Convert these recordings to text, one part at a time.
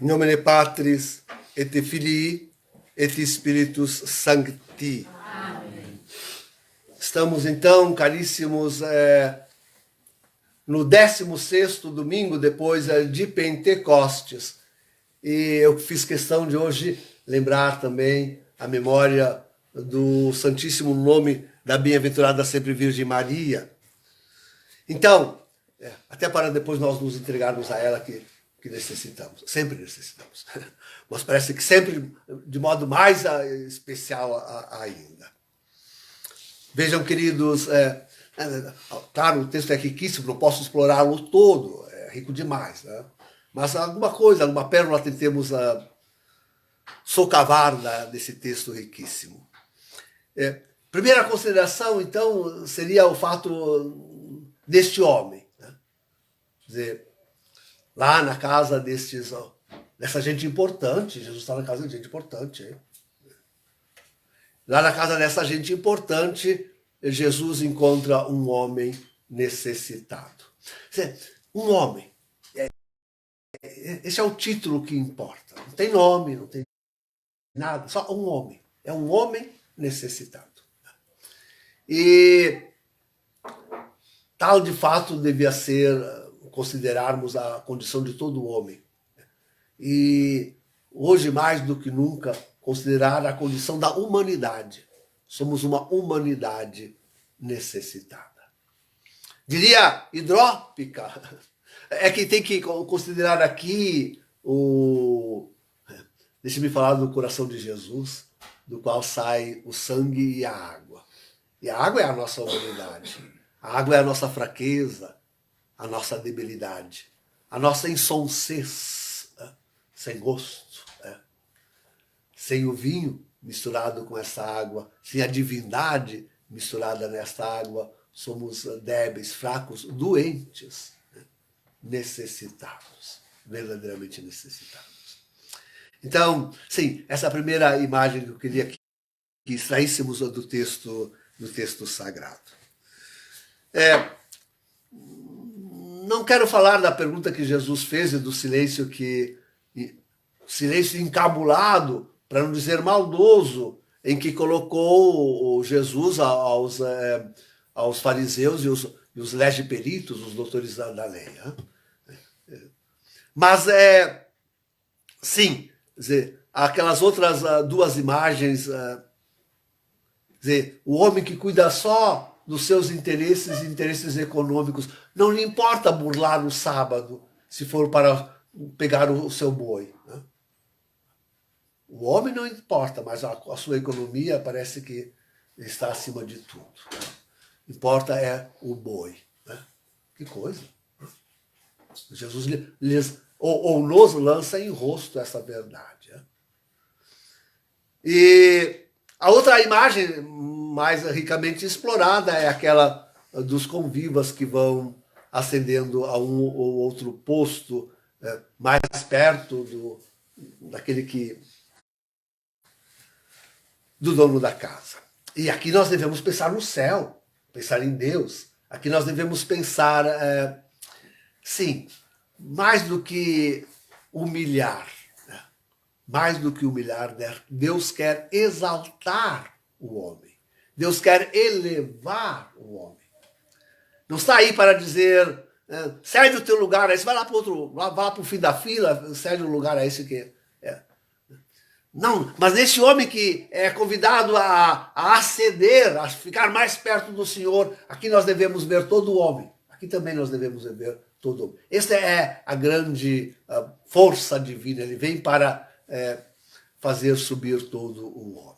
In nomine Patris et Filii et Spiritus Sancti. Amém. Estamos então, caríssimos, no 16º domingo depois de Pentecostes. E eu fiz questão de hoje lembrar também a memória do Santíssimo Nome da Bem-aventurada Sempre Virgem Maria. Então, até para depois nós nos entregarmos a ela que necessitamos, sempre necessitamos. Mas parece que sempre de modo mais especial ainda. Vejam, queridos, claro, o texto é riquíssimo, não posso explorá-lo todo, é rico demais, né? Mas alguma coisa, alguma pérola tentemos socavar desse texto riquíssimo. Primeira consideração, então, seria o fato deste homem, né? Quer dizer, lá na casa dessa gente importante, Jesus está na casa de gente importante, hein? Lá na casa dessa gente importante, Jesus encontra um homem necessitado. Um homem. Esse é o título que importa. Não tem nome, não tem nada, só um homem. É um homem necessitado. E tal de fato devia ser, considerarmos a condição de todo homem. E hoje, mais do que nunca, considerar a condição da humanidade. Somos uma humanidade necessitada. Diria hidrópica. É que tem que considerar aqui deixa-me falar do coração de Jesus, do qual sai o sangue e a água. E a água é a nossa humanidade. A água é a nossa fraqueza, a nossa debilidade, a nossa insonsez, sem gosto, sem o vinho misturado com essa água, sem a divindade misturada nessa água, somos débeis, fracos, doentes, necessitados, verdadeiramente necessitados. Então, sim, essa primeira imagem que eu queria que extraíssemos do texto sagrado. Não quero falar da pergunta que Jesus fez e do silêncio encabulado, para não dizer maldoso, em que colocou Jesus aos fariseus e os legiperitos, os doutores da lei. Mas, sim, dizer, aquelas outras duas imagens, dizer, o homem que cuida só dos seus interesses econômicos, não lhe importa burlar no sábado, se for para pegar o seu boi. Né? O homem não importa, mas a sua economia parece que está acima de tudo. Importa é o boi. Né? Que coisa. Jesus nos lança em rosto essa verdade. Né? E a outra imagem mais ricamente explorada é aquela dos convivas que vão ascendendo a um ou outro posto mais perto do dono da casa. E aqui nós devemos pensar no céu, pensar em Deus. Aqui nós devemos pensar, sim, mais do que humilhar, Deus quer exaltar o homem. Deus quer elevar o homem. Não está aí para dizer, sai do teu lugar, aí você vai lá para o fim da fila, sai do lugar a esse que Não, mas nesse homem que é convidado a ascender, a ficar mais perto do Senhor, aqui nós devemos ver todo o homem. Aqui também nós devemos ver todo o homem. Esta é a grande força divina. Ele vem para fazer subir todo o homem.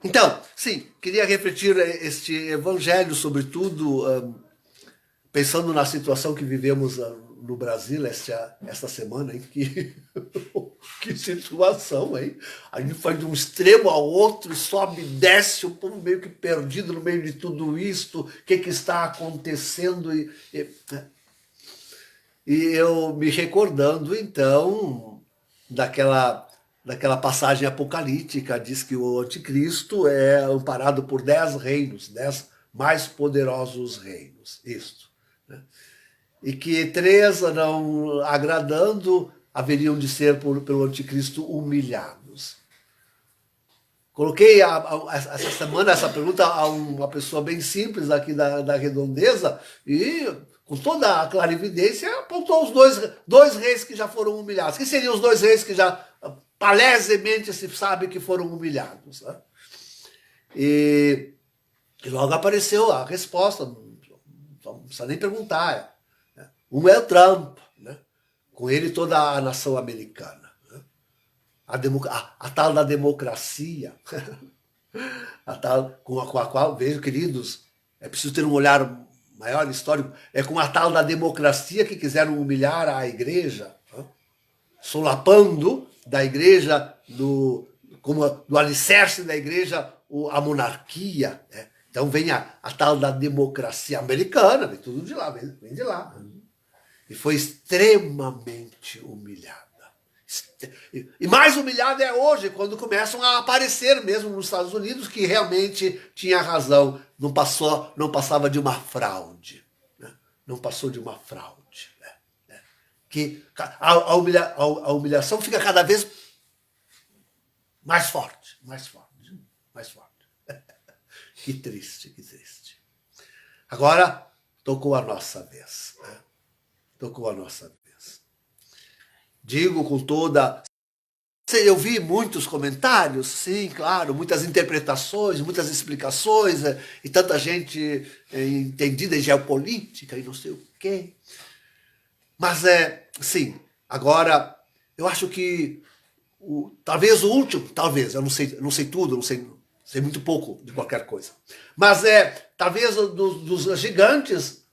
Então, sim, queria refletir este evangelho, sobretudo, pensando na situação que vivemos no Brasil esta semana, hein? Que situação, hein? A gente vai de um extremo ao outro, sobe e desce, o povo meio que perdido no meio de tudo isto, o que está acontecendo? E eu me recordando, então, daquela passagem apocalíptica, diz que o anticristo é amparado por 10 reinos, 10 mais poderosos reinos. Isto. Né? e que 3 não agradando haveriam de ser pelo anticristo humilhados. Coloquei essa semana essa pergunta a uma pessoa bem simples aqui da Redondeza e com toda a clarividência apontou os dois reis que já foram humilhados. Quem seriam os 2 reis que já palesemente se sabe que foram humilhados? Né? E logo apareceu a resposta, não precisa nem perguntar. Um é o Trump, né? Com ele toda a nação americana. Né? A tal da democracia, a tal, com a qual, vejo, queridos, é preciso ter um olhar maior histórico, é com a tal da democracia que quiseram humilhar a igreja, né? Solapando da igreja, do alicerce da igreja, a monarquia. Né? Então vem a tal da democracia americana, vem tudo de lá, vem de lá. E foi extremamente humilhada. E mais humilhada é hoje, quando começam a aparecer mesmo nos Estados Unidos que realmente tinha razão, não passava de uma fraude. Né? Não passou de uma fraude. Né? Que a humilhação fica cada vez mais forte, mais forte, mais forte. Que triste, que triste. Agora, tocou a nossa vez. Né? Tocou a nossa vez. Digo com toda... Eu vi muitos comentários, sim, claro, muitas interpretações, muitas explicações, e tanta gente entendida em geopolítica e não sei o quê. Mas, sim, agora, eu acho que talvez o último, talvez, eu não sei tudo, não sei muito pouco de qualquer coisa. Mas talvez dos gigantes,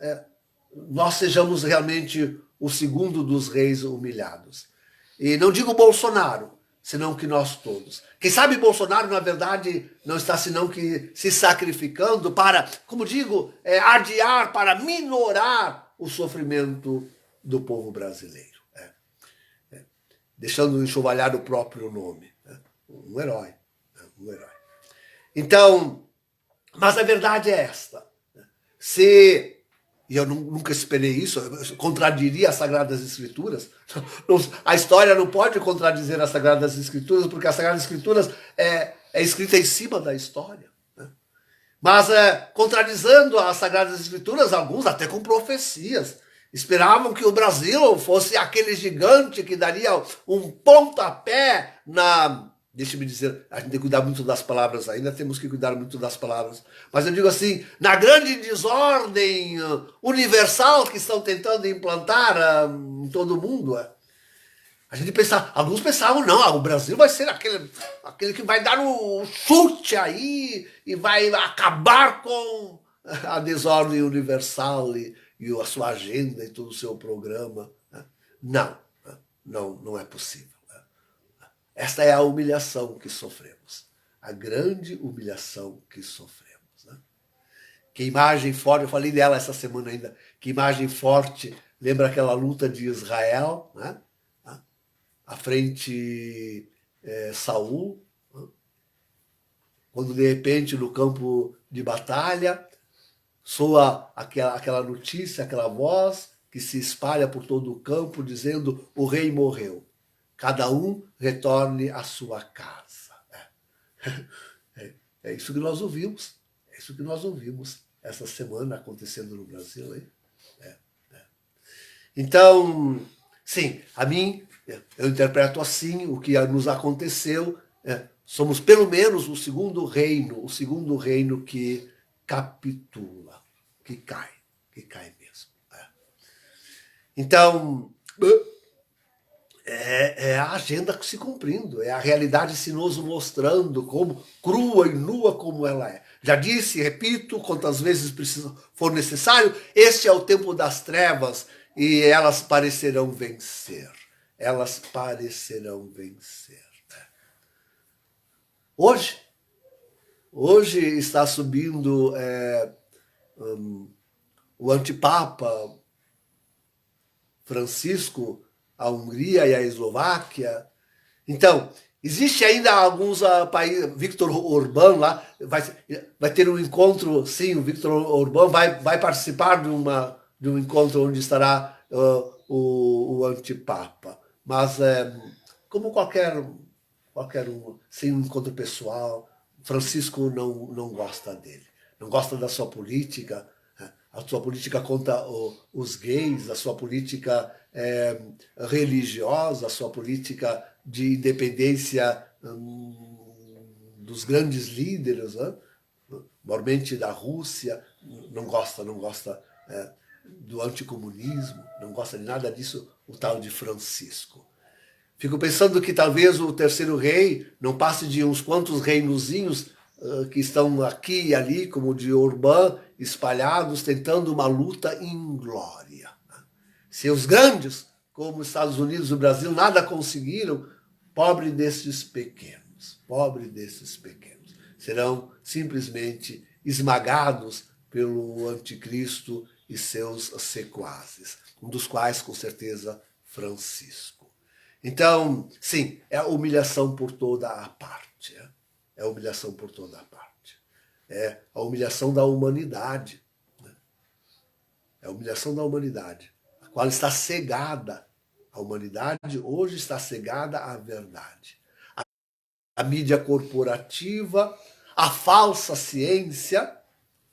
nós sejamos realmente o segundo dos reis humilhados. E não digo Bolsonaro, senão que nós todos. Quem sabe Bolsonaro, na verdade, não está senão que se sacrificando para, como digo, adiar, para minorar o sofrimento do povo brasileiro. Deixando enxovalhar o próprio nome. Um herói. Um herói. Então, mas a verdade é esta. E eu nunca esperei isso, eu contradiria as Sagradas Escrituras. A história não pode contradizer as Sagradas Escrituras, porque as Sagradas Escrituras é escrita em cima da história. Né? Mas, contradizendo as Sagradas Escrituras, alguns até com profecias, esperavam que o Brasil fosse aquele gigante que daria um pontapé na... Deixa-me dizer, a gente tem que cuidar muito das palavras, ainda temos que cuidar muito das palavras. Mas eu digo assim, na grande desordem universal que estão tentando implantar em todo o mundo, a gente pensa, alguns pensavam, não, o Brasil vai ser aquele que vai dar um chute aí e vai acabar com a desordem universal e a sua agenda e todo o seu programa. Não é possível. Esta é a humilhação que sofremos. A grande humilhação que sofremos. Né? Que imagem forte, eu falei dela essa semana ainda, que imagem forte, lembra aquela luta de Israel, né? À frente Saul, né? Quando de repente no campo de batalha soa aquela notícia, aquela voz que se espalha por todo o campo dizendo: o rei morreu. Cada um retorne à sua casa. É isso que nós ouvimos. É isso que nós ouvimos essa semana acontecendo no Brasil. Hein? Então, sim, a mim, eu interpreto assim o que nos aconteceu. Somos pelo menos o segundo reino que capitula, que cai mesmo. Então... É a agenda se cumprindo, é a realidade se nos mostrando como crua e nua como ela é. Já disse, repito, quantas vezes for necessário, este é o tempo das trevas e elas parecerão vencer. Elas parecerão vencer. Hoje está subindo o antipapa Francisco, a Hungria e a Eslováquia. Então, existe ainda alguns países, Viktor Orbán lá, vai ter um encontro, sim, o Viktor Orbán vai participar de um encontro onde estará o antipapa. Mas, como qualquer um, sem um encontro pessoal, Francisco não gosta dele. Não gosta da sua política. A sua política contra os gays, a sua política religiosa, a sua política de independência dos grandes líderes, normalmente da Rússia, não gosta do anticomunismo, não gosta de nada disso, o tal de Francisco. Fico pensando que talvez o terceiro rei não passe de uns quantos reinozinhos que estão aqui e ali, como o de Orbán, espalhados, tentando uma luta inglória. Se os grandes, como os Estados Unidos e o Brasil, nada conseguiram, pobre desses pequenos, serão simplesmente esmagados pelo anticristo e seus sequazes, um dos quais, com certeza, Francisco. Então, sim, é humilhação por toda a parte. É humilhação por toda a parte. É a humilhação da humanidade. É a humilhação da humanidade, a qual está cegada. A humanidade hoje está cegada à verdade. A mídia corporativa, a falsa ciência,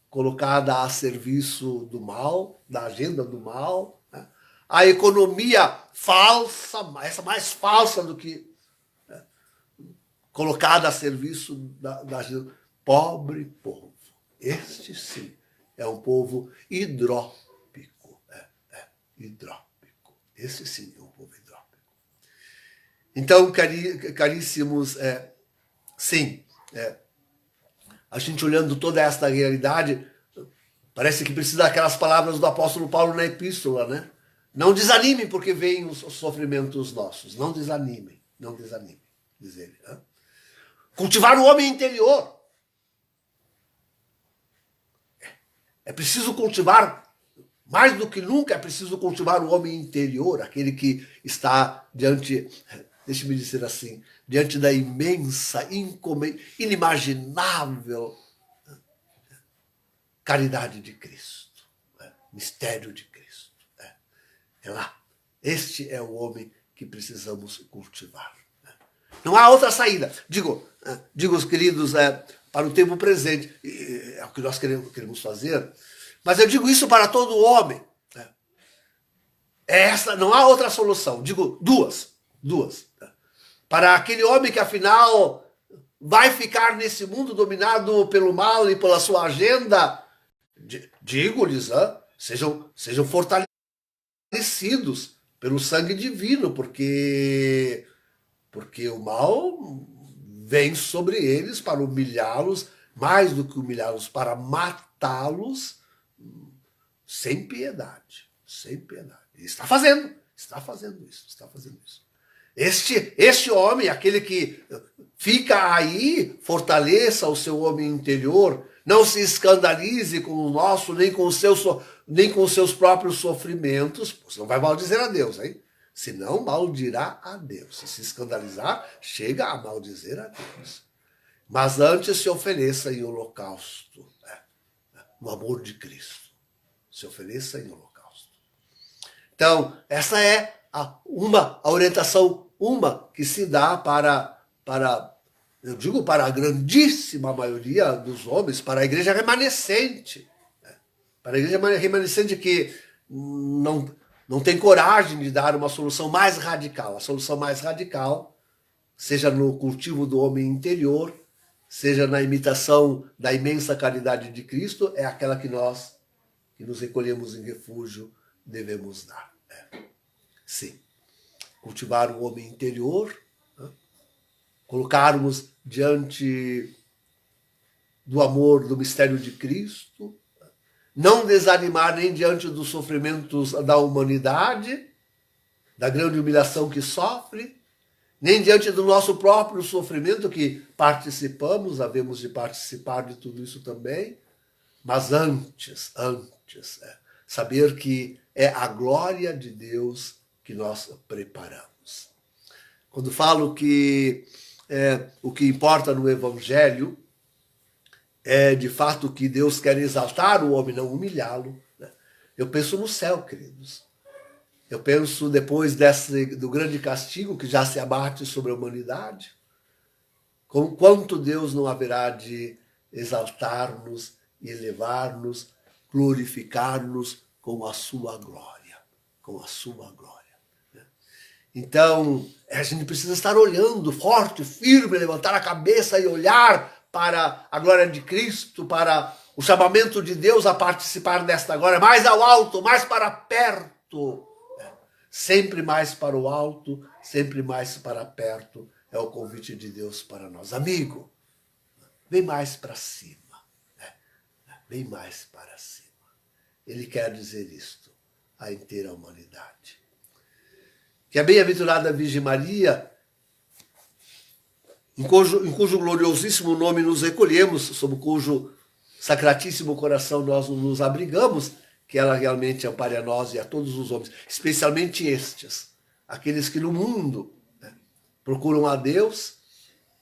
colocada a serviço do mal, da agenda do mal, a economia falsa, essa mais falsa do que colocada a serviço da pobre povo. Este sim é um povo hidrópico. Hidrópico. Esse sim é um povo hidrópico. Então, caríssimos, sim, a gente olhando toda esta realidade, parece que precisa daquelas palavras do apóstolo Paulo na epístola, né? Não desanimem porque vêm os sofrimentos nossos. Não desanimem, diz ele. Cultivar o homem interior. É preciso cultivar, mais do que nunca, é preciso cultivar o homem interior, aquele que está diante, deixe-me dizer assim, diante da imensa, inimaginável caridade de Cristo, mistério de Cristo. É lá. Este é o homem que precisamos cultivar. Não há outra saída. Digo os queridos, para o tempo presente, é o que nós queremos fazer, mas eu digo isso para todo homem. Não há outra solução. Digo duas. Para aquele homem que, afinal, vai ficar nesse mundo dominado pelo mal e pela sua agenda, digo-lhes, sejam fortalecidos pelo sangue divino, porque o mal vem sobre eles para humilhá-los, mais do que humilhá-los, para matá-los sem piedade. E está fazendo isso. Este homem, aquele que fica aí, fortaleça o seu homem interior, não se escandalize com o nosso, nem com os seus próprios sofrimentos, você não vai maldizer a Deus, hein? Senão maldirá a Deus. Se escandalizar, chega a maldizer a Deus. Mas antes se ofereça em holocausto, no amor de Cristo. Se ofereça em holocausto. Então, essa é a orientação que se dá para eu digo para a grandíssima maioria dos homens, para a igreja remanescente. Para a igreja remanescente que não tem coragem de dar uma solução mais radical. A solução mais radical, seja no cultivo do homem interior, seja na imitação da imensa caridade de Cristo, é aquela que nós, que nos recolhemos em refúgio, devemos dar. Sim. Cultivar o homem interior, colocarmos diante do amor, do mistério de Cristo, não desanimar nem diante dos sofrimentos da humanidade, da grande humilhação que sofre, nem diante do nosso próprio sofrimento que participamos, havemos de participar de tudo isso também, mas antes, saber que é a glória de Deus que nós preparamos. Quando falo que o que importa no Evangelho é de fato que Deus quer exaltar o homem, não humilhá-lo, né? Eu penso no céu, queridos. Eu penso depois do grande castigo que já se abate sobre a humanidade, com quanto Deus não haverá de exaltar-nos, elevar-nos, glorificar-nos com a sua glória, com a sua glória. Então, a gente precisa estar olhando forte, firme, levantar a cabeça e olhar para a glória de Cristo, para o chamamento de Deus a participar desta glória, mais ao alto, mais para perto. Sempre mais para o alto, sempre mais para perto é o convite de Deus para nós. Amigo, vem mais para cima. Bem mais para cima. Ele quer dizer isto à inteira humanidade. Que a bem-aventurada Virgem Maria, em cujo gloriosíssimo nome nos recolhemos, sob cujo sacratíssimo coração nós nos abrigamos, que ela realmente ampare a nós e a todos os homens, especialmente estes, aqueles que no mundo procuram a Deus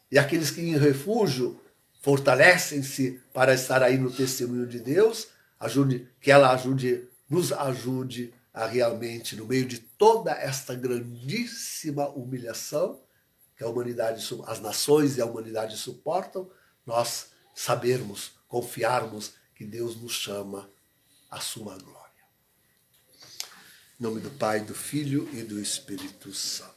e aqueles que em refúgio fortalecem-se para estar aí no testemunho de Deus, que ela nos ajude a realmente, no meio de toda esta grandíssima humilhação que a humanidade, as nações e a humanidade suportam, nós sabermos, confiarmos que Deus nos chama à sua glória. Em nome do Pai, do Filho e do Espírito Santo.